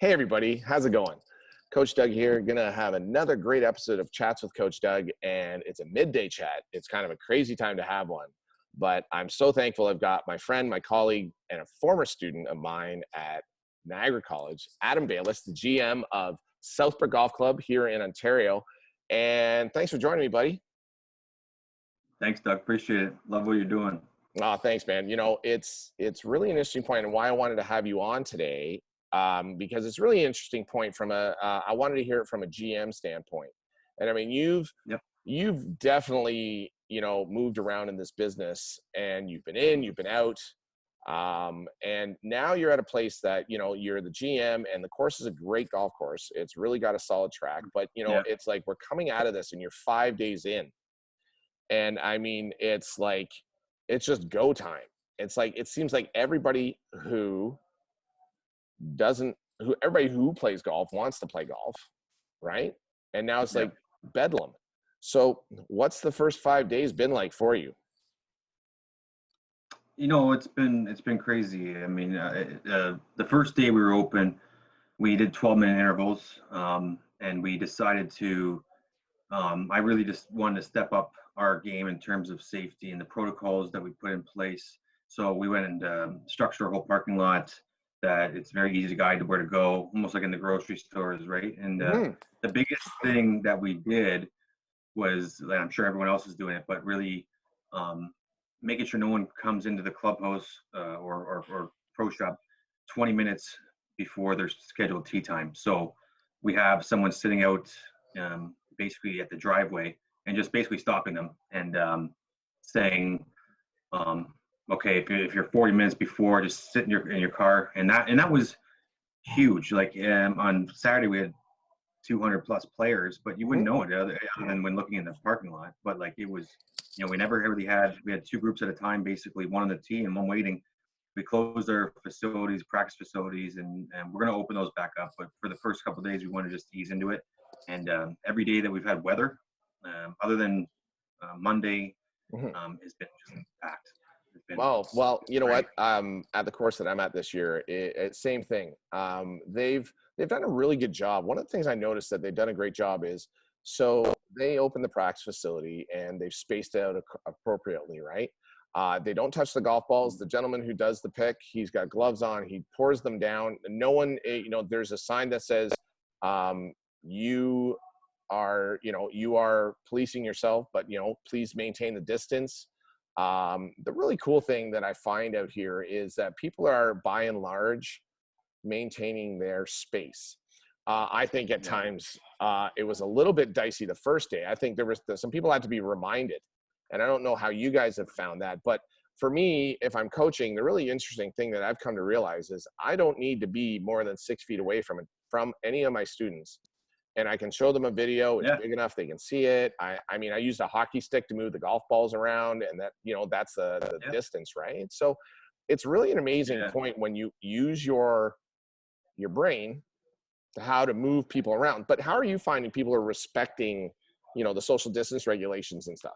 Hey everybody, how's it going? Coach Doug here. Gonna have another great episode of Chats with Coach Doug, and it's a midday chat. It's kind of a crazy time to have one, but I'm so thankful I've got my friend, my colleague, and a former student of mine at Niagara College, Adam Baylis, the GM of Southbrook Golf Club here in Ontario. And thanks for joining me, buddy. Thanks, Doug. Appreciate it. Love what you're doing. Oh, thanks, man. You know, it's really an interesting point, and why I wanted to have you on today, because it's really an interesting point from I wanted to hear it from a GM standpoint. And I mean, you've definitely, moved around in this business, and you've been in, you've been out, and now you're at a place that, you're the GM, and the course is a great golf course. It's really got a solid track, but it's like we're coming out of this, and you're 5 days in, and I mean, it's just go time. It's like, it seems like everybody who plays golf wants to play golf, right? And now it's like bedlam. So what's the first 5 days been like for you? It's been crazy. I mean, the first day we were open, we did 12-minute intervals, and we decided to. I really just wanted to step up our game in terms of safety and the protocols that we put in place. So we went and structured our whole parking lot that it's very easy to guide to where to go, almost like in the grocery stores, right? And the biggest thing that we did was, and I'm sure everyone else is doing it, but really making sure no one comes into the clubhouse or pro shop 20 minutes before their scheduled tee time. So we have someone sitting out basically at the driveway and just basically stopping them and saying, okay, if you're 40 minutes before, just sit in your car. And that was huge. Like on Saturday we had 200 plus players, but you wouldn't know it other than when looking in the parking lot. But like it was, we never really we had two groups at a time, basically, one on the tee and one waiting. We closed our facilities, practice facilities, and we're going to open those back up. But for the first couple of days, we want to just ease into it. And every day that we've had weather, other than Monday, has been just packed. Well, you know what? At the course that I'm at this year, same thing. They've done a really good job. One of the things I noticed that they've done a great job is, so they open the practice facility and they've spaced out appropriately, right? They don't touch the golf balls. The gentleman who does the pick, he's got gloves on. He pours them down. No one, there's a sign that says, you are policing yourself, but please maintain the distance. The really cool thing that I find out here is that people are, by and large, maintaining their space. I think at times it was a little bit dicey the first day. I think there was some people had to be reminded, and I don't know how you guys have found that, but for me, if I'm coaching, the really interesting thing that I've come to realize is I don't need to be more than 6 feet away from any of my students. And I can show them a video. It's big enough they can see it. I mean, I used a hockey stick to move the golf balls around, and that, that's the distance, right? So it's really an amazing point when you use your brain to how to move people around. But how are you finding people are respecting, the social distance regulations and stuff?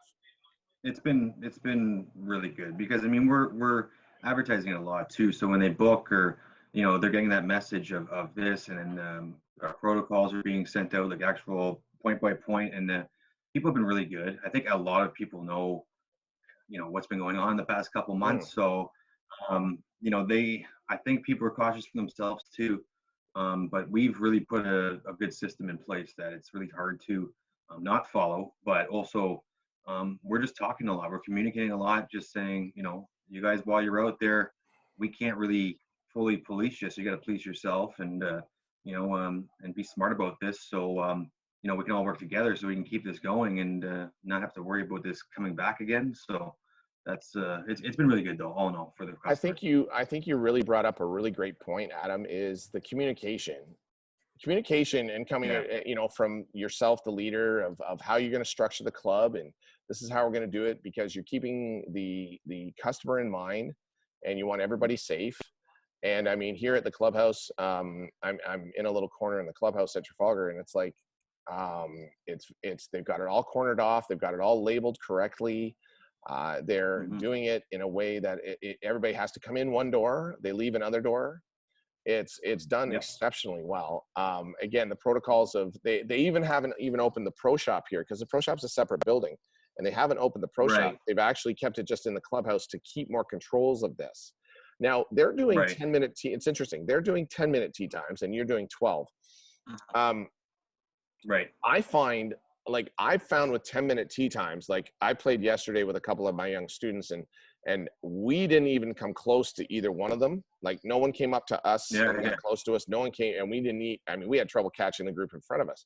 It's been really good, because I mean, we're advertising a lot too. So when they book, or they're getting that message of this, and then our protocols are being sent out, like actual point by point, and people have been really good. I think a lot of people know, what's been going on the past couple months. So, I think people are cautious for themselves too. But we've really put a good system in place that it's really hard to not follow. But also, we're just talking a lot. We're communicating a lot, just saying, you guys, while you're out there, we can't really fully police you, so you got to police yourself, and and be smart about this. So we can all work together so we can keep this going and not have to worry about this coming back again. So that's it's been really good though, all in all, for the customers. I think you really brought up a really great point, Adam, is the communication and coming from yourself, the leader, of how you're going to structure the club, and this is how we're going to do it, because you're keeping the customer in mind and you want everybody safe. And I mean, here at the clubhouse, I'm in a little corner in the clubhouse at Trafalgar, and it's like, they've got it all cornered off. They've got it all labeled correctly. They're doing it in a way that everybody has to come in one door, they leave another door. It's done Yep. exceptionally well. Again, the protocols of they even haven't even opened the pro shop here because the pro shop's a separate building, and they haven't opened the pro shop. Right. They've actually kept it just in the clubhouse to keep more controls of this. Now they're doing Right. 10-minute tea. It's interesting. They're doing 10-minute tea times, and you're doing 12. Mhm. Um, Right. I find like I found with 10-minute tea times, like I played yesterday with a couple of my young students and we didn't even come close to either one of them. Like no one came up to us Yeah. and got Yeah. close to us. No one came and we didn't eat. I mean, we had trouble catching the group in front of us.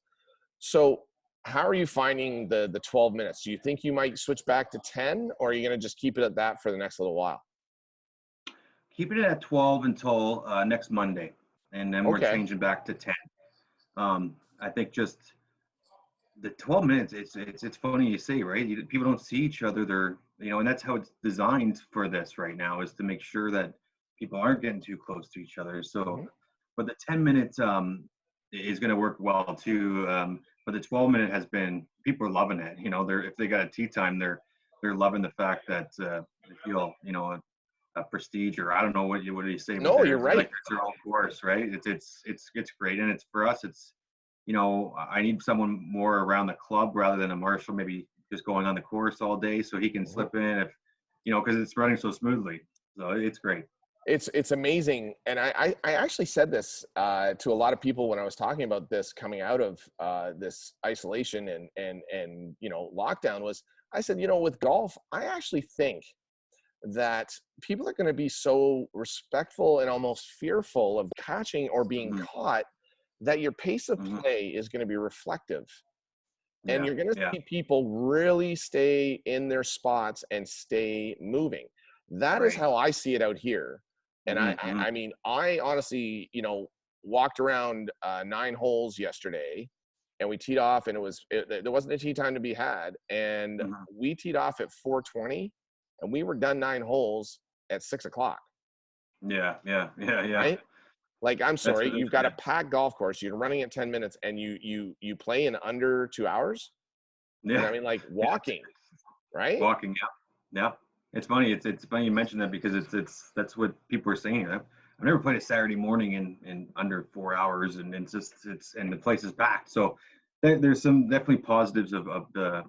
So how are you finding the 12 minutes? Do you think you might switch back to 10 or are you going to just keep it at that for the next little while? Keeping it at 12 until next Monday, and then we're Okay. changing back to 10. I think just the 12 minutes. It's funny you say, right? People don't see each other. They're, and that's how it's designed for this right now, is to make sure that people aren't getting too close to each other. So, Mhm. but the 10 minutes is going to work well too. But the 12 minute has been, people are loving it. They're, if they got a tea time, they're loving the fact that they feel, a prestige, or I don't know what do you say, but No, you're they're like right. it's their own course, right? It's great, and it's for us. It's, I need someone more around the club rather than a marshal, maybe just going on the course all day, so he can Mhm. slip in if, because it's running so smoothly. So it's great. It's amazing, and I actually said this to a lot of people when I was talking about this coming out of this isolation and lockdown. Was I said, with golf, I actually think that people are going to be so respectful and almost fearful of catching or being Hmm. caught that your pace of Hmm. play is going to be reflective, and Yeah. you're going to Yeah. see people really stay in their spots and stay moving. That is Right. how I see it out here. And Hmm. Hmm. I mean, I honestly, walked around 9 holes yesterday, and we teed off, and there wasn't a tee time to be had, and Hmm. we teed off at 4:20, and we were done 9 holes at 6 o'clock. Yeah. Yeah. Yeah. Yeah. Right? Like, I'm sorry, That's you've got a good. packed golf course. You're running at 10 minutes, and you play in under 2 hours. And Yeah. I mean, like Yeah. walking, right? Walking. Yeah. Yeah. It's funny you mentioned that, because it's that's what people are saying. I've never played a Saturday morning in under 4 hours, and and the place is packed. So there's some definitely positives of the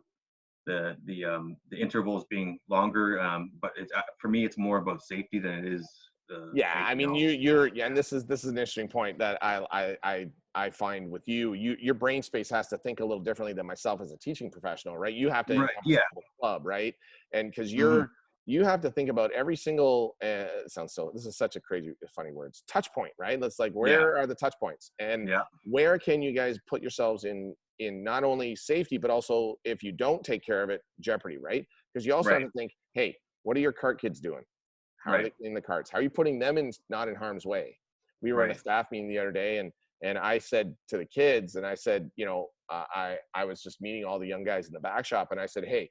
intervals being longer. But for me, it's more about safety than it is Yeah, like, I mean, yeah, and this is an interesting point that I find with your brain space has to think a little differently than myself as a teaching professional, right? You have to right. encompass Yeah. the whole club, right? And because Hmm. you have to think about every single it sounds so this is such a crazy funny words touch point, right? That's like Yeah. where are the touch points and Yeah. where can you guys put yourselves in not only safety but also if you don't take care of it jeopardy, right? Because you also have Right. to think, hey, what are your cart kids doing? How are they Right. cleaning the carts? How are you putting them in not in harm's way? We were in a Right. staff meeting the other day, and I said to the kids, and I said, I was just meeting all the young guys in the back shop, and I said, hey,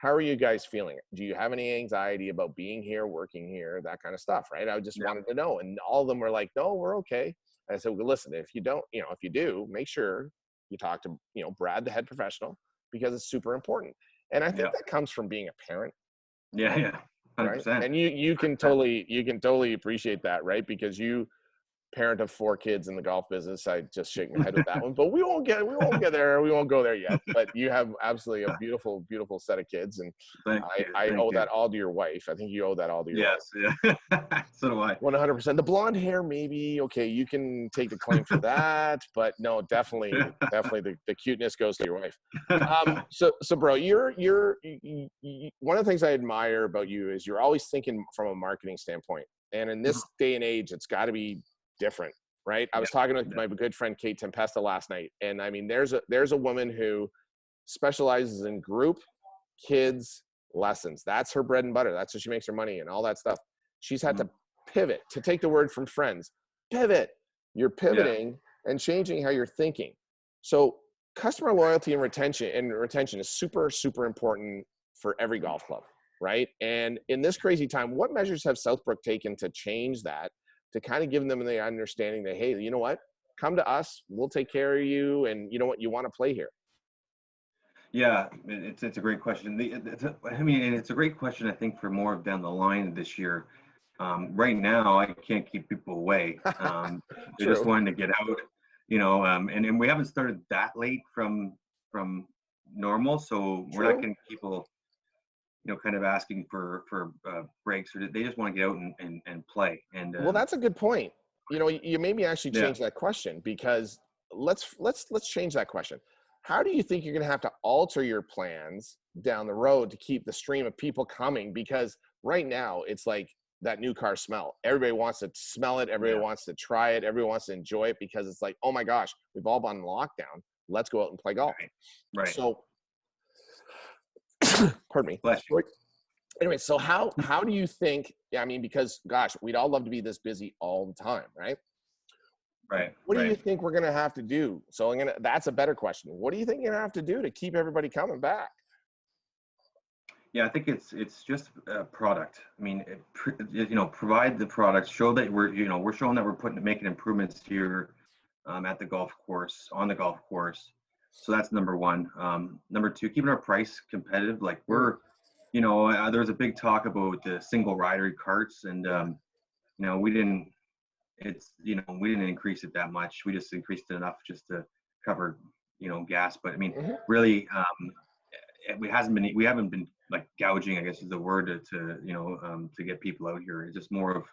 how are you guys feeling? Do you have any anxiety about being here, working here, that kind of stuff, right? I just Yeah. wanted to know, and all of them were like, no, we're okay. And I said, well, listen, if you don't, if you do, make sure you talk to Brad, the head professional, because it's super important. And I think Yeah. that comes from being a parent, Yeah. Yeah. right? 100%. And you can 100%. totally appreciate that, right? Because you parent of 4 kids in the golf business. I just shake my head with that one, but we won't get there. We won't go there yet. But you have absolutely a beautiful set of kids, and Thank I you. I Thank owe you. that all to your wife. I think you owe that all to your wife. Yes. Yeah. So do I. 100%. The blonde hair, maybe okay. You can take the claim for that, but no, definitely the cuteness goes to your wife. So bro, one of the things I admire about you is you're always thinking from a marketing standpoint. And in Mhm. this day and age, it's got to be different, right? I Yeah. was talking with Yeah. my good friend Kate Tempesta last night, and I mean, there's a woman who specializes in group kids lessons. That's her bread and butter. That's what she makes her money and all that stuff. She's had Mhm. to pivot, to take the word from friends. Pivot. You're Yeah. pivoting and changing how you're thinking. So customer loyalty and retention is super important for every golf club, right? And in this crazy time, what measures have Southbrook taken to change that, to kind of give them the understanding that, hey, you know what, come to us, we'll take care of you, and you know what, you want to play here. Yeah, it's a great question. I mean, and it's a great question, I think, for more of down the line this year. Right now, I can't keep people away. They're just True. wanting to get out, and we haven't started that late from normal, so we're not True. getting people, kind of asking for breaks, or they just want to get out and play. And Well, that's a good point. You made me actually yeah, change that question, because let's change that question. How do you think you're going to have to alter your plans down the road to keep the stream of people coming? Because right now it's like that new car smell. Everybody wants to smell it. Everybody yeah, wants to try it. Everybody wants to enjoy it, because it's like, oh my gosh, we've all been in lockdown. Let's go out and play golf. right, right. So, pardon me. Bless you. So, anyway, so how do you think? Yeah, I mean, because gosh, we'd all love to be this busy all the time, right? Right, What do you right. think we're gonna have to do? So that's a better question. What do you think you're gonna have to do to keep everybody coming back? Yeah, I think it's just a product. I mean, provide the product, show that we're showing that we're making improvements here, at the golf course, on the golf course. So that's number one. Number two, keeping our price competitive. Like Mm, there was a big talk about the single rider carts, and we didn't. We didn't increase it that much. We just increased it enough just to cover, gas. But I mean, mhm. really, we haven't been like gouging, I guess is the word, to get people out here. It's just more of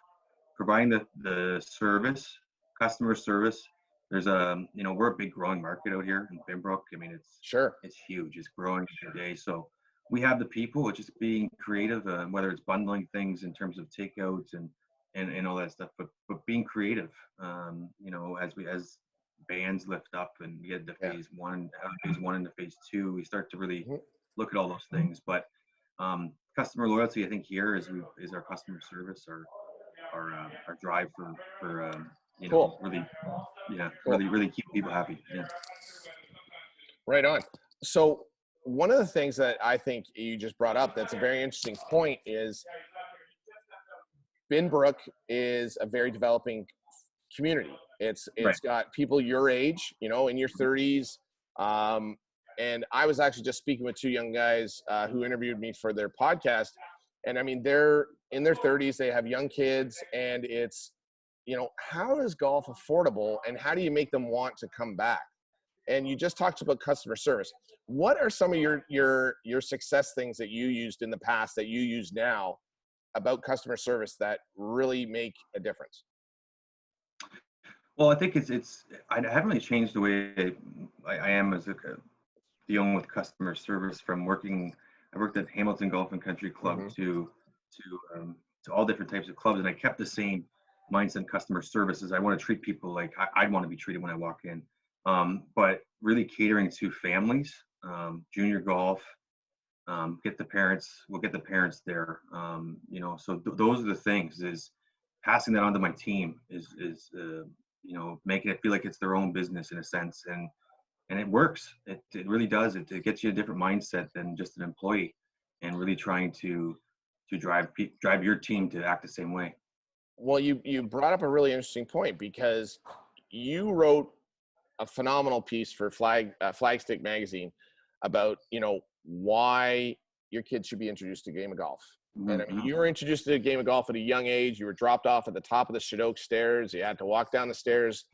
providing the service, customer service. We're a big growing market out here in Pembroke. I mean, Sure. it's huge. It's growing every day. So we have the people. It's just being creative, whether it's bundling things in terms of takeouts and all that stuff, but being creative. As bands lift up and we get to Yeah. phase one into phase two, we start to really Mhm. look at all those things. But customer loyalty, I think, here is our customer service, our drive for Cool. really, yeah, Cool. really keep people happy. Yeah. Right on. So one of the things that I think you just brought up that's a very interesting point is Binbrook is a very developing community. Right. It's got people your age, in your 30s. Um, and I was actually just speaking with two young guys who interviewed me for their podcast. And I mean, they're in their 30s, they have young kids, and how is golf affordable, and how do you make them want to come back? And you just talked about customer service. What are some of your success things that you used in the past that you use now about customer service that really make a difference? Well, I think I haven't really changed the way I am as dealing with customer service from working. I worked at Hamilton Golf and Country Club Hmm. to all different types of clubs, and I kept the same mindset in customer services. I want to treat people like I'd want to be treated when I walk in, but really catering to families, junior golf. We'll get the parents there. So those are the things. Is passing that on to my team is making it feel like it's their own business in a sense, and it works. It really does. It gets you a different mindset than just an employee, and really trying to drive your team to act the same way. Well, you brought up a really interesting point, because you wrote a phenomenal piece for Flagstick magazine about why your kids should be introduced to the game of golf. And I mean, Mm-hmm. you were introduced to the game of golf at a young age. You were dropped off at the top of the Shadoke stairs. You had to walk down the stairs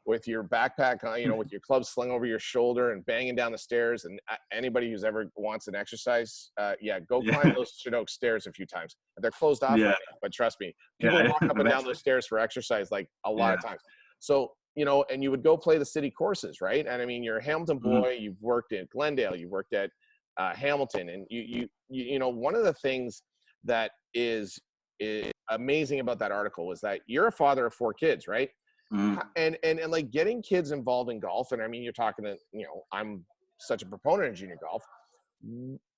with your backpack, with your clubs slung over your shoulder and banging down the stairs. And anybody who's ever wants an exercise, go Yeah, climb those Shadoke stairs a few times. They're closed off yeah, right now, but trust me, people yeah. walk up and down those Eventually, stairs for exercise like a lot yeah. of times. So, and you would go play the city courses, right? And I mean, you're a Hamilton Hmm. boy. You've worked at Glendale. You've worked at Hamilton, and one of the things that is amazing about that article was that you're a father of 4 kids, right? Hmm. And like getting kids involved in golf, and I mean, you're talking to, I'm such a proponent of junior golf.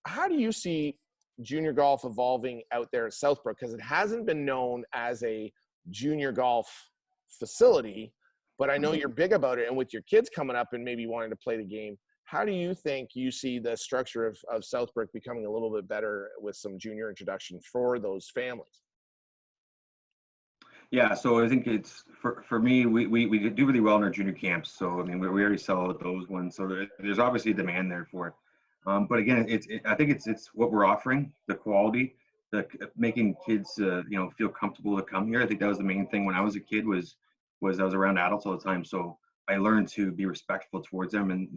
How do you see junior golf evolving out there at Southbrook? Because it hasn't been known as a junior golf facility, but I know you're big about it. And with your kids coming up and maybe wanting to play the game, how do you think you see the structure of Southbrook becoming a little bit better with some junior introduction for those families? Yeah, so I think it's for me, we do really well in our junior camps. So I mean, we already sell out those ones. So there's obviously a demand there for it. But again, I think it's what we're offering, the quality, making kids, feel comfortable to come here. I think that was the main thing when I was a kid was I was around adults all the time. So I learned to be respectful towards them. And,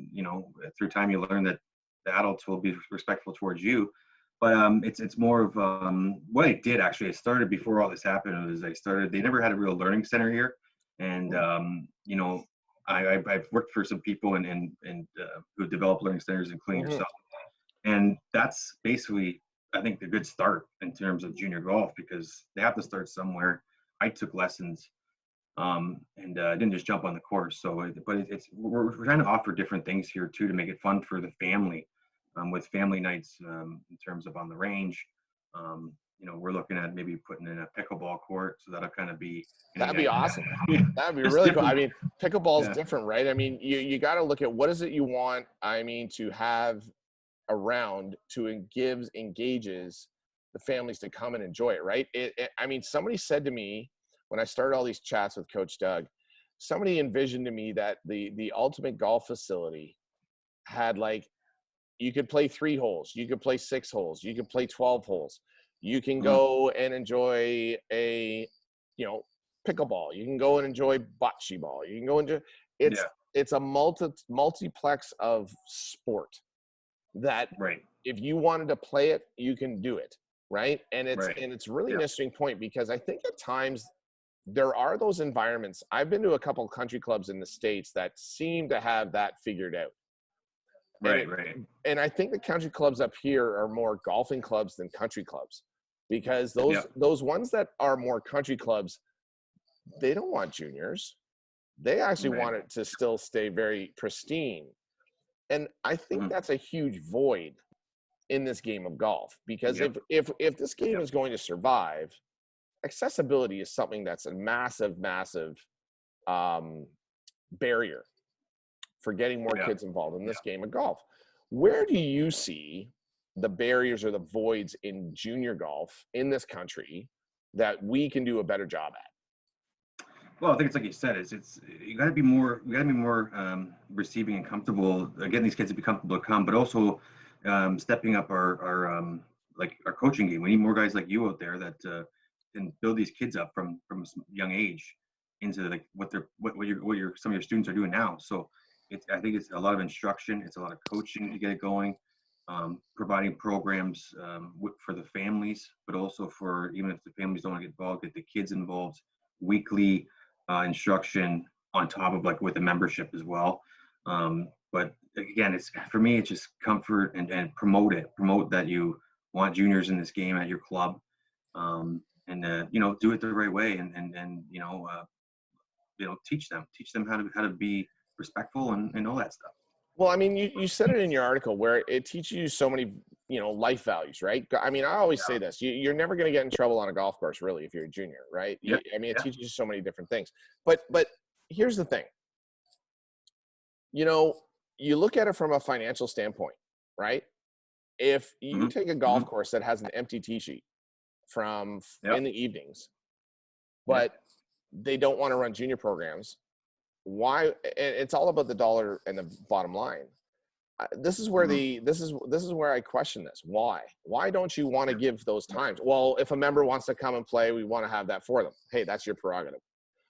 through time you learn that the adults will be respectful towards you. But it's more of what I did actually. I started before all this happened. They never had a real learning center here. And, I've worked for some people and who develop learning centers, including Mm-hmm. yourself. And that's basically, I think, the good start in terms of junior golf, because they have to start somewhere. I took lessons, and I didn't just jump on the course. So, we're trying to offer different things here too to make it fun for the family, with family nights, in terms of on the range. We're looking at maybe putting in a pickleball court, so that'll kind of be. That'd be awesome. That'd be Just really cool. different. I mean, pickleball is Yeah. different, right? I mean, you got to look at what is it you want, I mean, to have around to engages the families to come and enjoy it, right? I mean, somebody said to me when I started all these chats with Coach Doug, somebody envisioned to me that the ultimate golf facility had, like, you could play 3 holes, you could play 6 holes, you could play 12 holes, you can go and enjoy a, pickleball, you can go and enjoy bocce ball, you can go into it's Yeah. it's a multiplex of sport that Right. if you wanted to play it, you can do it, right? And it's Right. really an Yeah. interesting point, because I think at times there are those environments. I've been to a couple country clubs in the States that seem to have that figured out. And Right. Right. I think the country clubs up here are more golfing clubs than country clubs, because Yeah. those ones that are more country clubs, they don't want juniors. They actually Right. want it to still stay very pristine. And I think Mhm. that's a huge void in this game of golf, because Yep. if this game Yep. is going to survive, accessibility is something that's a massive um, barrier for getting more Yeah. kids involved in Yeah. this game of golf. Where do you see the barriers or the voids in junior golf in this country that we can do a better job at? Well, I think it's like you said, it's you got to be more, receiving and comfortable, getting these kids to be comfortable to come, but also stepping up our coaching game. We need more guys like you out there that can build these kids up from a young age into like what your some of your students are doing now. So I think it's a lot of instruction, it's a lot of coaching to get it going, providing programs for the families, but also for, even if the families don't want to get involved, get the kids involved weekly, instruction on top of, like, with the membership as well. But again, it's, for me, it's just comfort and promote that you want juniors in this game at your club, and do it the right way, and teach them how to be respectful and all that stuff. Well, I mean, you said it in your article where it teaches you so many, life values, right? I mean, I always say this: you're never going to get in trouble on a golf course, really, if you're a junior, right? Yeah. I mean, it Yeah. teaches you so many different things. But here's the thing: you look at it from a financial standpoint, right? If you Hmm. take a golf Hmm. course that has an empty tee sheet from Yeah. in the evenings, Yeah. but they don't want to run junior programs, why? And it's all about the dollar and the bottom line. This is where Hmm. this is where I question this. Why don't you want to Yeah. give those times? Well, if a member wants to come and play, we want to have that for them. Hey, that's your prerogative.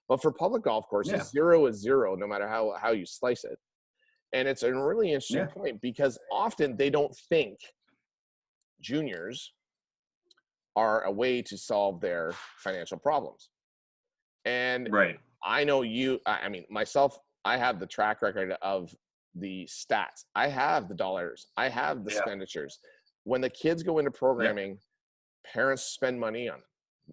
But for public golf Yeah. courses, 0 is 0, no matter how you slice it. And it's a really interesting Yeah. point, because often they don't think juniors are a way to solve their financial problems. And Right. I know I mean, myself, I have the track record of the stats. I have the dollars. I have the Yeah. expenditures. When the kids go into Yeah. programming, parents spend money on them,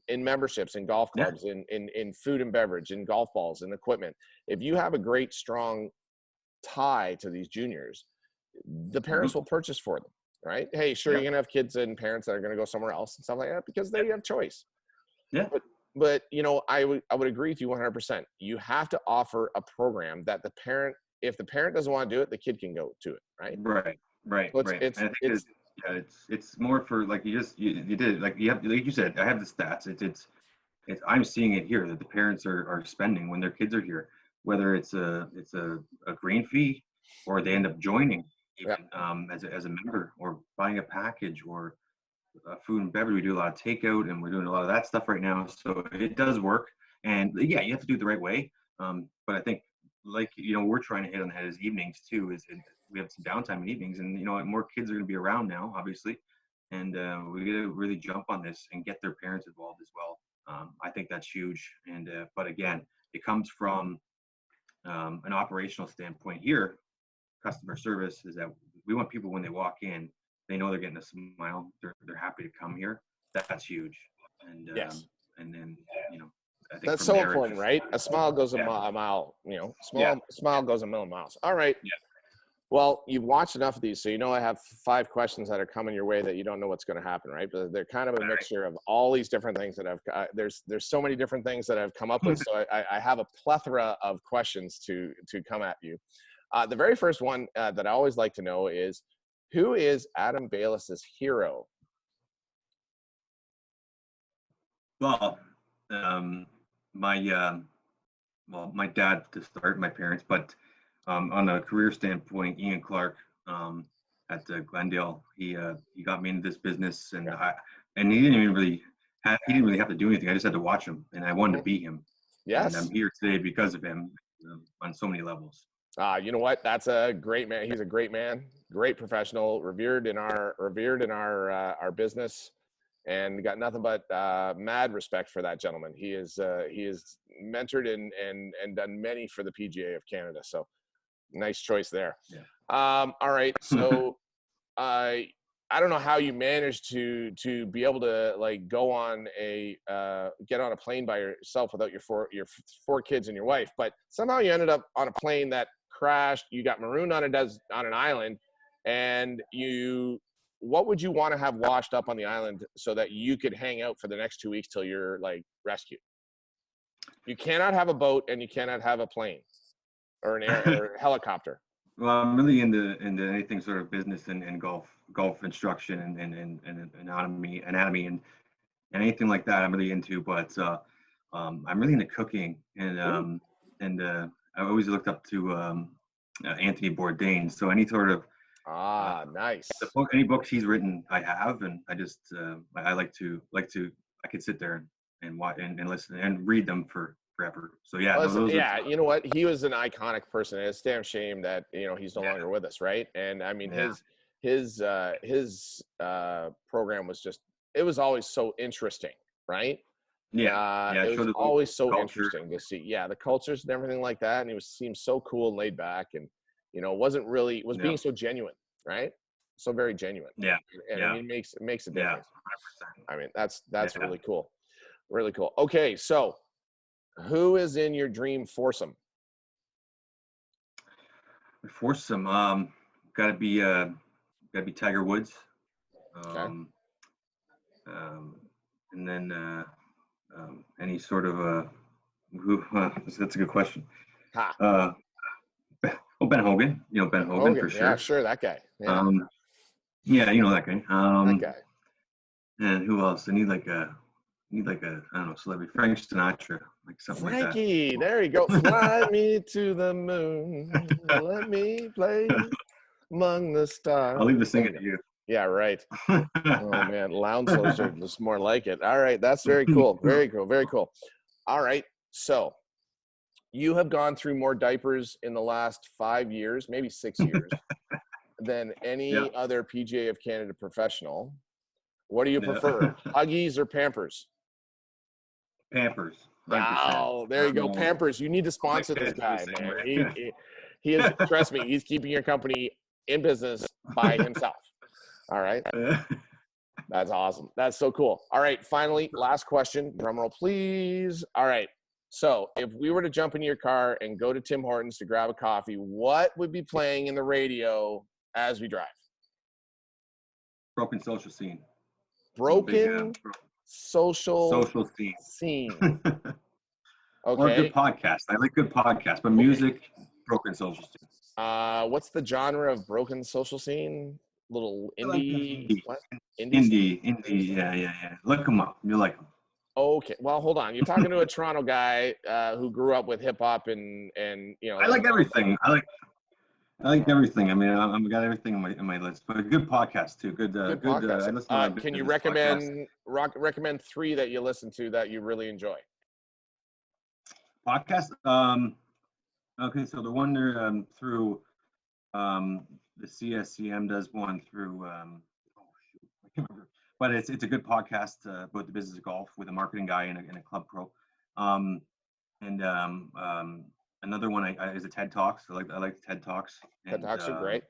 in memberships, in golf Yeah. clubs, in food and beverage, in golf balls, and equipment. If you have a great, strong tie to these juniors, the parents Hmm. will purchase for them, right? Hey, sure, Yeah. you're gonna have kids and parents that are gonna go somewhere else and stuff like that, because they have choice. Yeah. But I would agree with you 100%. You have to offer a program that if the parent doesn't want to do it, the kid can go to it, right? Right, right, So right. And I think it's it's more for, like, you did, like, you have, like you said, I have the stats. It's I'm seeing it here that the parents are spending when their kids are here, whether it's a green fee, or they end up joining yeah. even, as a member, or buying a package, or food and beverage. We do a lot of takeout, and we're doing a lot of that stuff right now. So it does work. And yeah, you have to do it the right way. But I think, like, we're trying to hit on the head is evenings too. We have some downtime in evenings, and more kids are going to be around now, obviously, and we got to really jump on this and get their parents involved as well. I think that's huge. And but again, it comes from an operational standpoint here. Customer service is that we want people when they walk in, they know they're getting a smile. They're happy to come here. That's huge. And Yes. and then I think That's from so there important, right? A smile goes a mile, smile goes a million miles. All right. Yeah. Well, you've watched enough of these, so I have 5 questions that are coming your way that you don't know what's going to happen, right? But they're kind of a mixture of all these different things that there's so many different things that I've come up with. So I have a plethora of questions to come at you. The very first one that I always like to know is, who is Adam Baylis's hero? Well, my my dad to start, my parents, but on a career standpoint, Ian Clark at Glendale, he got me into this business, and he didn't really have to do anything. I just had to watch him, and I wanted to be him. Yes. And I'm here today because of him on so many levels. You know what? That's a great man. He's a great man, great professional, revered in our business, and got nothing but mad respect for that gentleman. He is mentored and done many for the PGA of Canada. So nice choice there. Yeah. All right. So I don't know how you managed to be able to go on get on a plane by yourself without your four kids and your wife, but somehow you ended up on a plane that crashed. You got marooned on an island, and what would you want to have washed up on the island so that you could hang out for the next 2 weeks till you're rescued? You cannot have a boat, and you cannot have a plane or or helicopter. Well, I'm really into anything sort of business and golf instruction and anatomy and anything like that. I'm really into, but I'm really into cooking, and I always looked up to Anthony Bourdain. So any sort of nice. Any books he's written, I have, and I just I like to I could sit there and watch and listen and read them for forever. So yeah, you know what? He was an iconic person. It's a damn shame that he's no longer with us, right? And I mean his program was it was always so interesting, right? It was always so interesting to see the cultures and everything like that, and he seemed so cool and laid back, and being so genuine, right? So very genuine. And I mean, it makes a difference. 100%. I mean, that's really cool. Really cool. Okay, so who is in your dream foursome? Foursome, gotta be Tiger Woods. And then any sort of that's a good question. Ben Hogan, Ben Hogan for sure. Yeah, sure, that guy. Yeah, that guy. That guy. And who else? I need like a I don't know, celebrity. Frank Sinatra, something like that. Frankie, there you go. Fly me to the moon, let me play among the stars. I'll leave the singing to you. Yeah, right. Oh man, lounge are just more like it. All right, that's very cool. Very cool. Very cool. All right, so you have gone through more diapers in the last 5 years, maybe 6 years, than any other PGA of Canada professional. What do you prefer, Huggies or Pampers? Pampers. 100%. Oh, there you go, Pampers. You need to sponsor this guy, man. He is. Trust me, he's keeping your company in business by himself. All right. That's awesome. That's so cool. All right. Finally, last question. Drum roll, please. All right. So if we were to jump into your car and go to Tim Hortons to grab a coffee, what would be playing in the radio as we drive? Broken social scene. Broken social scene. Okay. Or a good podcast. I like good podcasts, but music, broken social scene. What's the genre of broken social scene? Little indie? What? Indie. Yeah. Look them up. You like them. Okay. Well, hold on. You're talking to a Toronto guy who grew up with hip hop and I like everything. I like everything. I mean, I've got everything on my list, but a good podcast too. Good, Good good. podcast. I listen to a lot of Can you business podcasts. recommend 3 that you listen to that you really enjoy? Podcast. Okay, so the one there through the CSCM does one through oh shoot, I can't remember, but it's a good podcast about the business of golf with a marketing guy and a club pro. Um, and another one is a TED Talks. I like TED Talks. TED And Talks are great.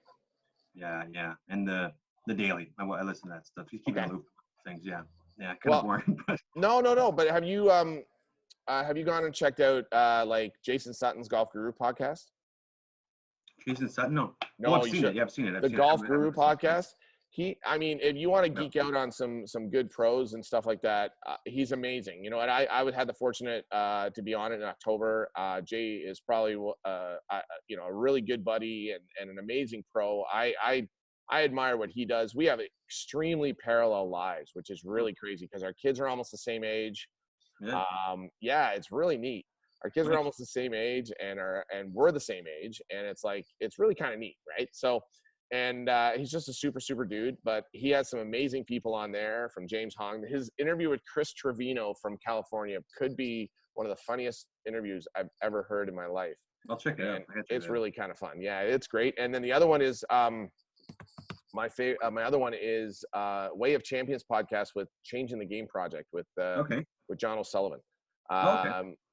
yeah, and the daily. I listen to that stuff. You keep in Okay. loop things. Yeah, kind of Well, boring, but no. But have you gone and checked out like Jason Sutton's Golf Guru podcast? Jason Sutton. No, No, I've you seen it. should. Yeah, I've seen it. The Golf Guru Haven't listened to it. podcast. I mean, if you want to No. geek out on some good pros and stuff like that, he's amazing. You know, and I would had the fortunate to be on it in October. Jay is probably you know, a really good buddy and an amazing pro. I admire what he does. We have extremely parallel lives, which is really crazy because our kids are almost the same age. Yeah. Yeah, it's really neat. Our kids are Nice. almost the same age and we're the same age, and it's like it's really kind of neat, right? So, and he's just a super dude, but he has some amazing people on there, from James Hong. His interview with Chris Trevino from California could be one of the funniest interviews I've ever heard in my life. I'll check it out. It's really kind of fun. Yeah, it's great. And then the other one is my other one is Way of Champions podcast with Changing the Game Project with John O'Sullivan.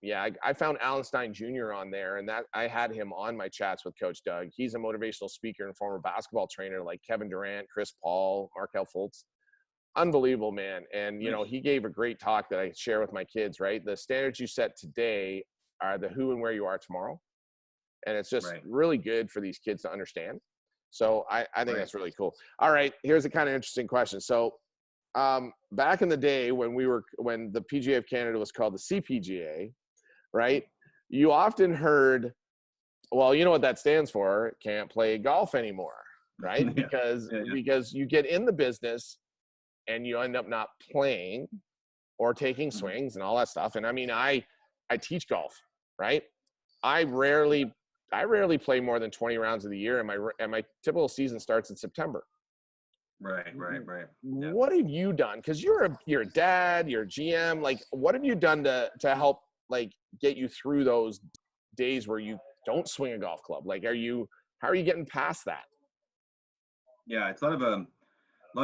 Yeah, I found Alan Stein Jr. on there, and that I had him on my chats with Coach Doug. He's a motivational speaker and former basketball trainer like Kevin Durant, Chris Paul, Markel Fultz. Unbelievable, man. And, you know, he gave a great talk that I share with my kids, right? The standards you set today are the who and where you are tomorrow. And it's just really good for these kids to understand. So I think that's really cool. All right, here's a kind of interesting question. So back in the day when the PGA of Canada was called the CPGA, right? You often heard, well, you know what that stands for? Can't play golf anymore, right? Because you get in the business and you end up not playing or taking swings and all that stuff. And I mean, I teach golf, right? I rarely play more than 20 rounds of the year, and my typical season starts in September. Right. Yeah. What have you done? Because you're a dad, you're a GM. Like, what have you done to help like get you through those days where you don't swing a golf club? Like, how are you getting past that? Yeah, it's a lot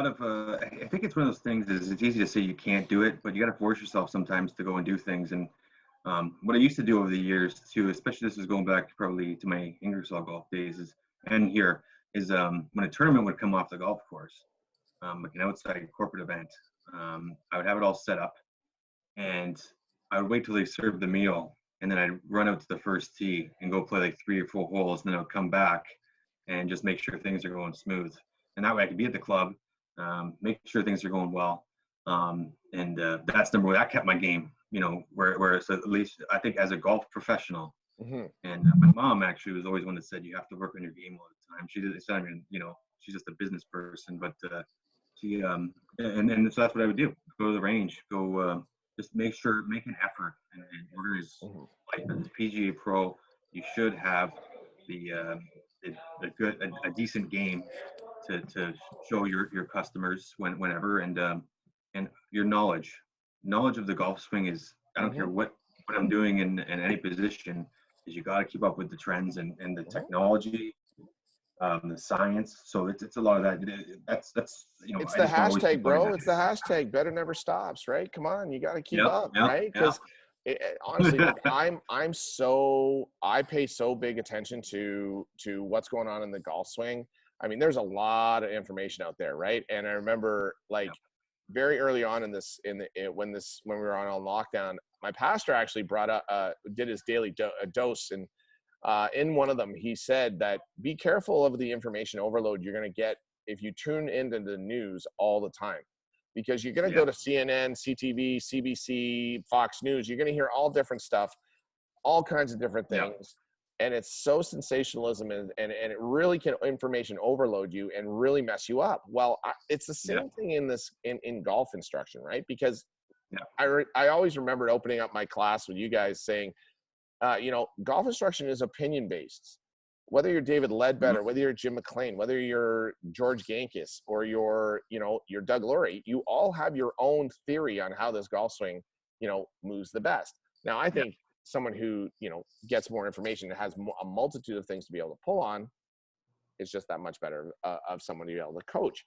of. I think it's one of those things. Is it's easy to say you can't do it, but you got to force yourself sometimes to go and do things. And what I used to do over the years too, especially this is going back probably to my Ingersoll golf days, is when a tournament would come off the golf course, like an outside corporate event, I would have it all set up, and I would wait till they served the meal, and then I'd run out to the first tee and go play like 3 or 4 holes, and then I would come back and just make sure things are going smooth. And that way I could be at the club, make sure things are going well. And that's number one. That kept my game, you know, whereas at least I think as a golf professional, and my mom actually was always one that said you have to work on your game all the time. She did. I mean, you know, she's just a business person, but she and so that's what I would do. Go to the range, just make an effort and organize. Like as a PGA pro, you should have a decent game to show your customers whenever, and your knowledge of the golf swing is, I don't care what I'm doing in any position, is you got to keep up with the trends and the technology, the science. So it's a lot of that. That's you know, it's the hashtag, bro. It's the hashtag. Better never stops, right? Come on, you got to keep up, right? Because honestly, like, I pay so big attention to what's going on in the golf swing. I mean, there's a lot of information out there, right? And I remember like very early on when we were on lockdown, my pastor actually did his daily dose, and in one of them he said that be careful of the information overload you're going to get if you tune into the news all the time, because you're going to go to CNN, CTV, CBC, Fox News. You're going to hear all different stuff, all kinds of different things. And it's so sensationalism, and it really can information overload you and really mess you up. Well, it's the same thing in golf instruction, right? Because I always remembered opening up my class with you guys saying, you know, golf instruction is opinion based. whether you're David Ledbetter, whether you're Jim McLean, whether you're George Gankis, or you're Doug Lurie, you all have your own theory on how this golf swing, moves the best. Now, I think someone who, gets more information and has a multitude of things to be able to pull on is just that much better of someone to be able to coach.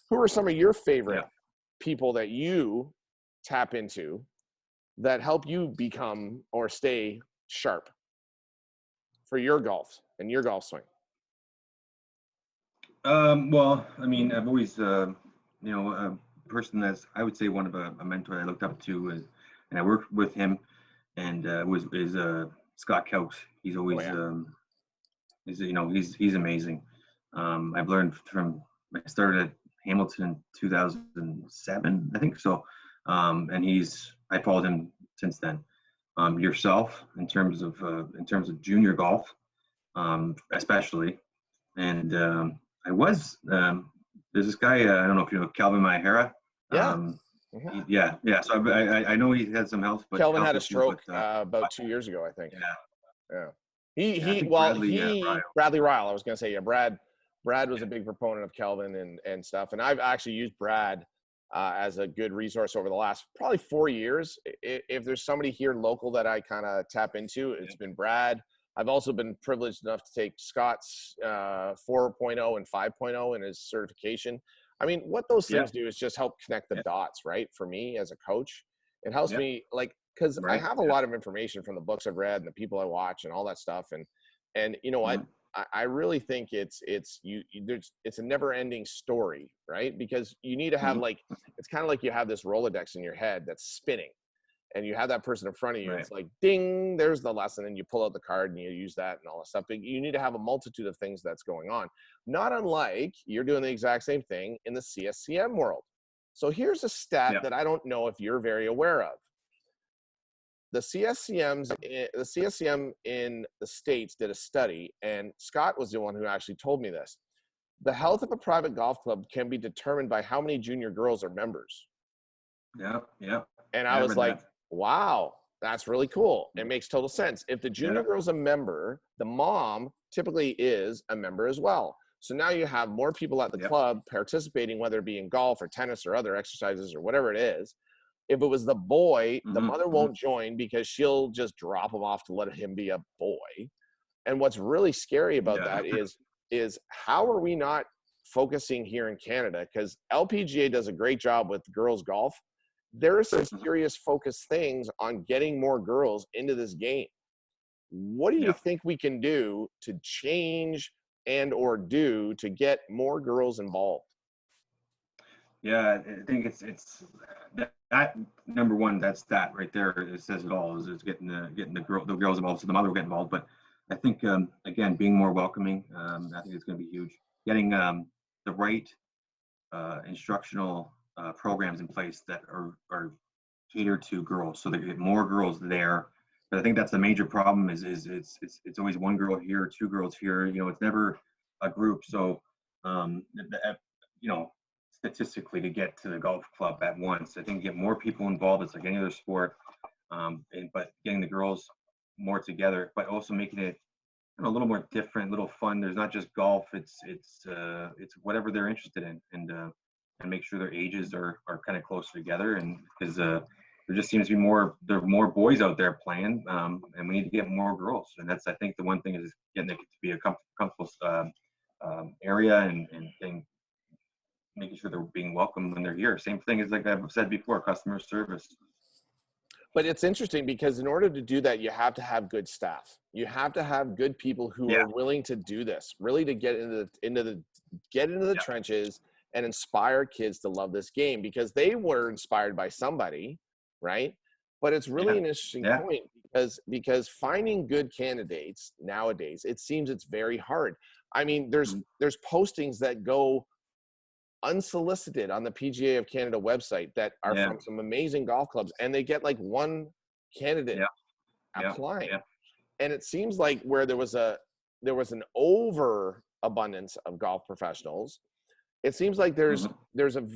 Who are some of your favorite people that you tap into that help you become or stay sharp for your golf and your golf swing? Well, I mean, I've always, a person that's, I would say, one of a mentor I looked up to, and I worked with him, and is Scott Couse. He's always, he's amazing. I've learned from, I started at Hamilton in 2007, I think so, and I followed him since then. Yourself, in terms of junior golf, especially, and there's this guy, I don't know if you know Calvin Mahara. Yeah. So I know he had some health, but Kelvin had a stroke about 2 years ago, I think. Yeah. Bradley Ryle. I was going to say, Brad was a big proponent of Kelvin and stuff. And I've actually used Brad as a good resource over the last probably 4 years. If there's somebody here local that I kind of tap into, it's been Brad. I've also been privileged enough to take Scott's 4.0 and 5.0 in his certification. I mean, what those things do is just help connect the dots, right? For me as a coach, it helps me, because I have a lot of information from the books I've read and the people I watch and all that stuff. And you know what? I really think it's a never ending story, right? Because you need to have it's kind of like you have this Rolodex in your head that's spinning, and you have that person in front of you. It's like, ding, there's the lesson, and you pull out the card and you use that and all that stuff. But you need to have a multitude of things that's going on. Not unlike you're doing the exact same thing in the CSCM world. So here's a stat that I don't know if you're very aware of. The CSCM in the States did a study, and Scott was the one who actually told me this. The health of a private golf club can be determined by how many junior girls are members. Yeah. And I was like, wow, that's really cool. It makes total sense. If the junior girl's a member, the mom typically is a member as well. So now you have more people at the club participating, whether it be in golf or tennis or other exercises or whatever it is. If it was the boy, the mother won't join because she'll just drop him off to let him be a boy. And what's really scary about that is how are we not focusing here in Canada? Because LPGA does a great job with girls golf. There are some serious focused things on getting more girls into this game. What do you think we can do to change or do to get more girls involved? Yeah, I think it's that number one. That's that right there. It says it all. Is getting the girls involved, so the mother will get involved. But I think again, being more welcoming. I think it's going to be huge. Getting the right instructional programs in place that are catered to girls, so they get more girls there. But I think that's the major problem. Is it's always one girl here, two girls here. It's never a group. So statistically, to get to the golf club at once, I think get more people involved. It's like any other sport, but getting the girls more together, but also making it a little more different, a little fun. There's not just golf. It's whatever they're interested in, and make sure their ages are kind of closer together. And because there just seems to be more boys out there playing, and we need to get more girls. And that's, I think, the one thing is getting it to be a comfortable area and making sure they're being welcomed when they're here. Same thing as, like I've said before, customer service. But it's interesting because in order to do that, you have to have good staff. You have to have good people who are willing to do this, really to get into the trenches and inspire kids to love this game, because they were inspired by somebody, right? But it's really an interesting point because finding good candidates nowadays, it seems it's very hard. I mean, there's postings that go unsolicited on the PGA of Canada website that are from some amazing golf clubs, and they get like one candidate applying. And it seems like where there was an overabundance of golf professionals, it seems like there's a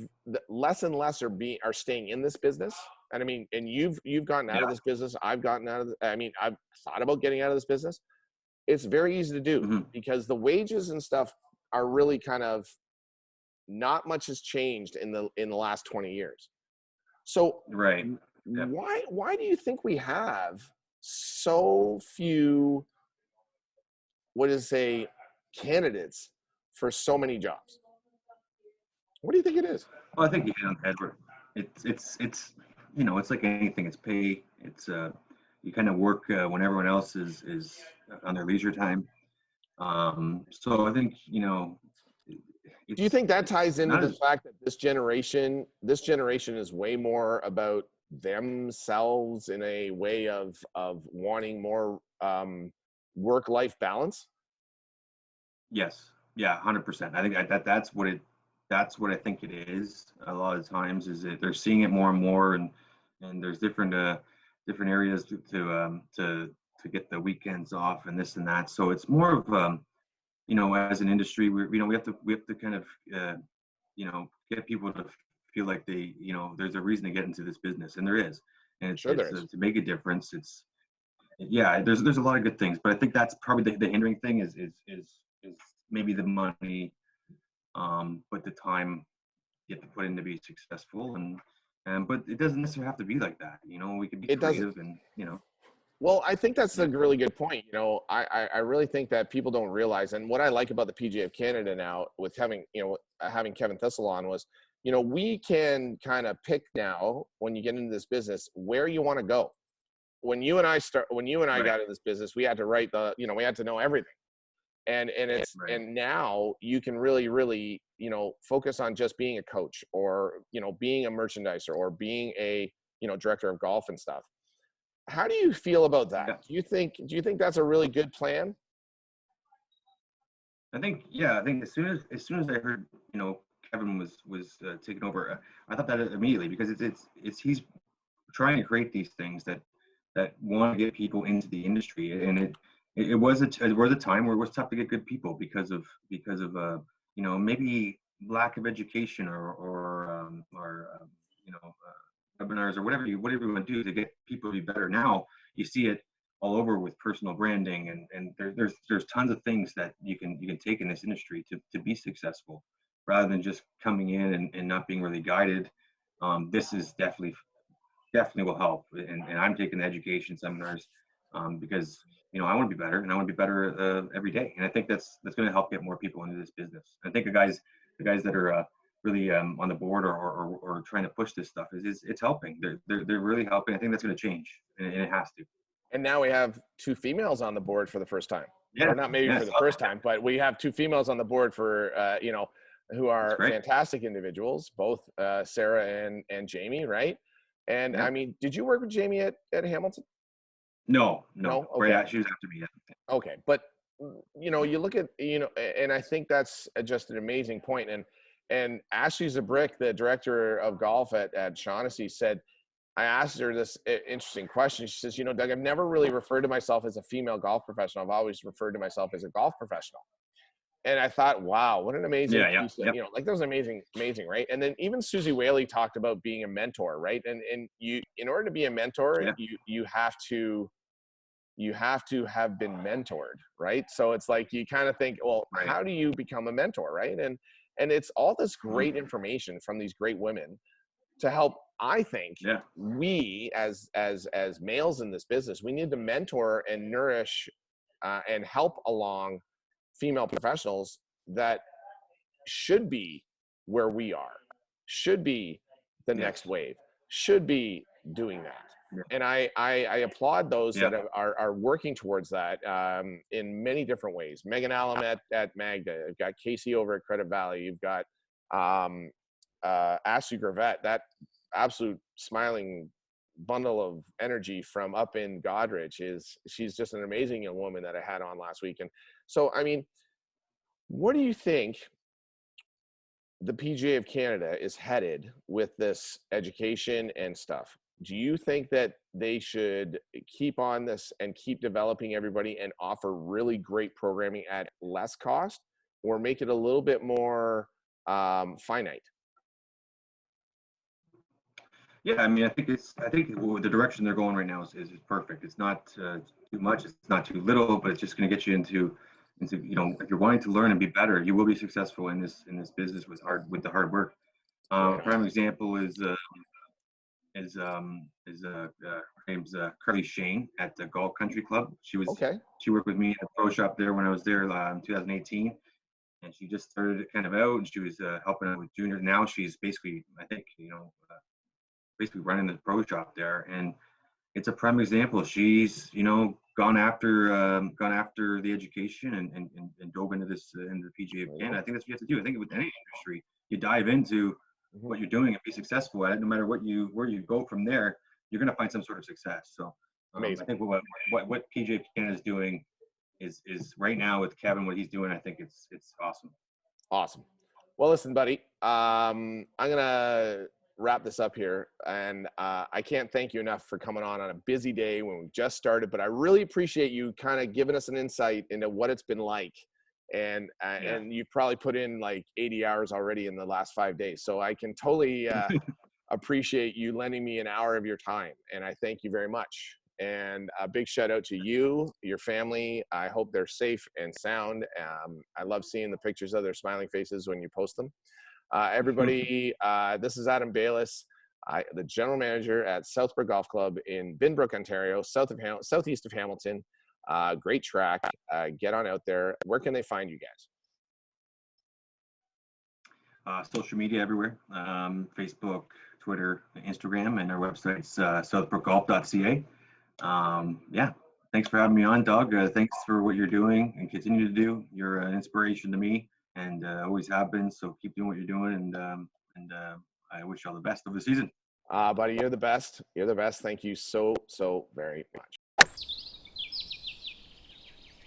less and less are staying in this business. And I mean, and you've gotten out of this business. I've gotten out of I've thought about getting out of this business. it's very easy to do Hmm. because the wages and stuff are really kind of not much has changed in the last 20 years. So Right. Yep. why do you think we have so few, what is say, candidates for so many jobs? What do you think it is? Well, I think you hit on the head. It's it's like anything. It's pay. It's you kind of work when everyone else is on their leisure time. So I think Do you think that it's ties into not the as fact that this generation is way more about themselves in a way of wanting more work-life balance? yes, yeah, 100%. I think that's what I think it is. A lot of times is that they're seeing it more and more, and there's different areas to get the weekends off and this and that. So it's more of as an industry, we have to kind of get people to feel like there's a reason to get into this business, and there is, and Sure there is. to make a difference. It's yeah, there's a lot of good things, but I think that's probably the hindering thing is maybe the money, but the time you have to put in to be successful, and but it doesn't necessarily have to be like that. We can be It doesn't. creative, and Well, I think that's a yeah, really good point. I really think that people don't realize, and what I like about the PGA of Canada now with having Kevin Thistle on was, we can kind of pick now when you get into this business where you want to go. When you and I right, got in this business, we had to we had to know everything. right, And now you can really, focus on just being a coach or, being a merchandiser or being a, director of golf and stuff. How do you feel about that? yeah. Do you think that's a really good plan? I think as soon as I heard Kevin was taking over, I thought that immediately because it's he's trying to create these things that want to get people into the industry, and it was a time where it was tough to get good people because of maybe lack of education or webinars or whatever you want to do to get people to be better. Now you see it all over with personal branding, and there's tons of things that you can take in this industry to be successful rather than just coming in and not being really guided. This is definitely will help. And I'm taking the education seminars because I want to be better, and I want to be better every day. And I think that's going to help get more people into this business. I think the guys that are really on the board or trying to push this stuff is it's helping. They're really helping. I think that's going to change, and it has to. And now we have two females on the board for the first time, or Yeah, not maybe yeah, for the first time, but we have two females on the board for who that's are great. fantastic individuals, both Sarah and Jamie, right? And Yeah. I mean, did you work with Jamie at Hamilton? No, no, No. right. Okay. She was after me. Yeah. Okay, but you look at and I think that's just an amazing point. And Ashley Zabrick, the director of golf at Shaughnessy, said, I asked her this interesting question. She says, Doug, I've never really referred to myself as a female golf professional. I've always referred to myself as a golf professional. And I thought, wow, what an amazing Yeah, yeah, piece of, yep, like that was amazing, right? And then even Susie Whaley talked about being a mentor, right? And you, in order to be a mentor, yeah, you have to have been mentored, right? So it's like you kind of think, well, right. how do you become a mentor, right? And it's all this Mhm. great information from these great women to help. I think Yeah, we as males in this business, we need to mentor and nourish and help along female professionals that should be where we are, should be the next yes, wave, should be doing that. yeah, And I applaud those yeah, that are working towards that in many different ways. Megan Allen at Magda, you've got Casey over at Credit Valley, you've got um, Ashley Gravett, that absolute smiling bundle of energy from up in Godrich. She's just an amazing young woman that I had on last week. And so, I mean, what do you think the PGA of Canada is headed with this education and stuff? Do you think that they should keep on this and keep developing everybody and offer really great programming at less cost, or make it a little bit more finite? yeah. I mean, I think the direction they're going right now is perfect. It's not too much, it's not too little, but it's just going to get you into if you're wanting to learn and be better, you will be successful in this business with the hard work. Right on. Prime example her name's Carly Shane at the Golf Country Club. Okay. She worked with me in the pro shop there when I was there in 2018, and she just started it kind of out, and she was helping out with juniors. Now she's basically, I think, basically running the pro shop there, and it's a prime example. She's gone after the education and dove into the PGA of Canada. I think that's what you have to do. I think with any industry, you dive into Mhm. what you're doing and be successful at it. No matter where you go from there, you're going to find some sort of success. So I Amazing. think what PGA of Canada is doing is right now with Kevin, what he's doing, I think it's awesome. Awesome. Well, listen, buddy, I'm going to wrap this up here. And I can't thank you enough for coming on a busy day when we just started, but I really appreciate you kind of giving us an insight into what it's been like. And you've probably put in like 80 hours already in the last 5 days. So I can totally appreciate you lending me an hour of your time. And I thank you very much. And a big shout out to you, your family. I hope they're safe and sound. I love seeing the pictures of their smiling faces when you post them. Everybody, this is Adam Baylis, the general manager at Southbrook Golf Club in Binbrook, Ontario, southeast of Hamilton. Great track. Get on out there. Where can they find you guys? Social media everywhere, Facebook, Twitter, Instagram, and our website's southbrookgolf.ca. Yeah, thanks for having me on, Doug. Thanks for what you're doing and continue to do. You're an inspiration to me, and always have been. So keep doing what you're doing, and I wish you all the best of the season. Buddy, you're the best. You're the best. Thank you so very much.